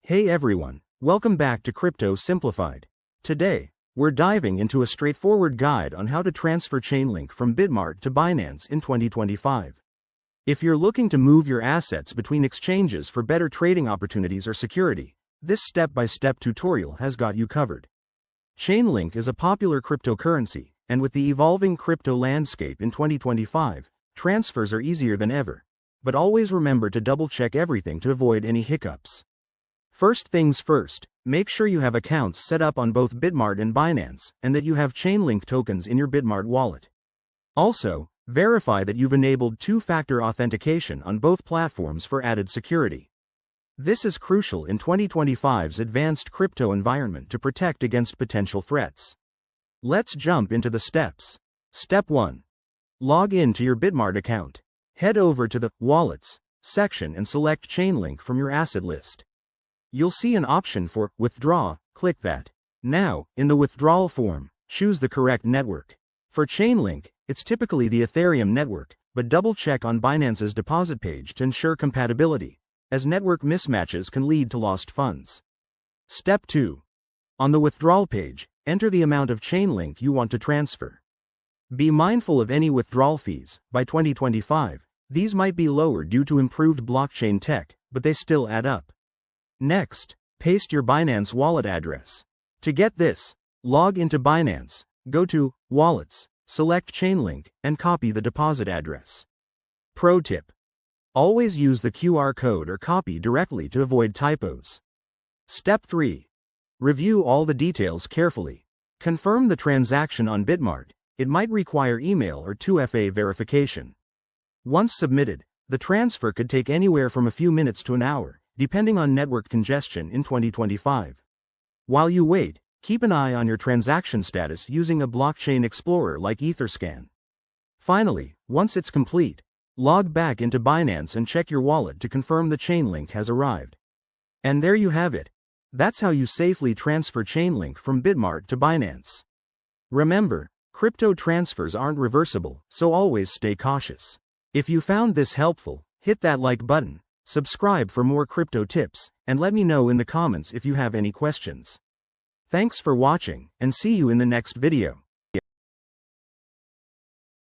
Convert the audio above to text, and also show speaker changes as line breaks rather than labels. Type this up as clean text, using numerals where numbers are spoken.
Hey everyone, welcome back to Crypto Simplified. Today, we're diving into a straightforward guide on how to transfer Chainlink from Bitmart to Binance in 2025. If you're looking to move your assets between exchanges for better trading opportunities or security, this step-by-step tutorial has got you covered. Chainlink is a popular cryptocurrency, and with the evolving crypto landscape in 2025, transfers are easier than ever. But always remember to double-check everything to avoid any hiccups. First things first, make sure you have accounts set up on both Bitmart and Binance, and that you have Chainlink tokens in your Bitmart wallet. Also, verify that you've enabled two-factor authentication on both platforms for added security. This is crucial in 2025's advanced crypto environment to protect against potential threats. Let's jump into the steps. Step 1. Log in to your Bitmart account. Head over to the Wallets section and select Chainlink from your asset list. You'll see an option for Withdraw, click that. Now, in the withdrawal form, choose the correct network. For Chainlink, it's typically the Ethereum network, but double-check on Binance's deposit page to ensure compatibility, as network mismatches can lead to lost funds. Step 2. On the withdrawal page, enter the amount of Chainlink you want to transfer. Be mindful of any withdrawal fees. By 2025, these might be lower due to improved blockchain tech, but they still add up. Next, paste your Binance wallet address. To get this, log into Binance, go to Wallets, select Chainlink, and copy the deposit address. Pro tip: always use the QR code or copy directly to avoid typos. Step 3. Review all the details carefully. Confirm the transaction on Bitmart. It might require email or 2FA verification. Once submitted, the transfer could take anywhere from a few minutes to an hour, depending on network congestion in 2025. While you wait, keep an eye on your transaction status using a blockchain explorer like Etherscan. Finally, once it's complete, log back into Binance and check your wallet to confirm the Chainlink has arrived. And there you have it. That's how you safely transfer Chainlink from Bitmart to Binance. Remember, crypto transfers aren't reversible, so always stay cautious. If you found this helpful, hit that like button. Subscribe for more crypto tips, and let me know in the comments if you have any questions. Thanks for watching, and see you in the next video.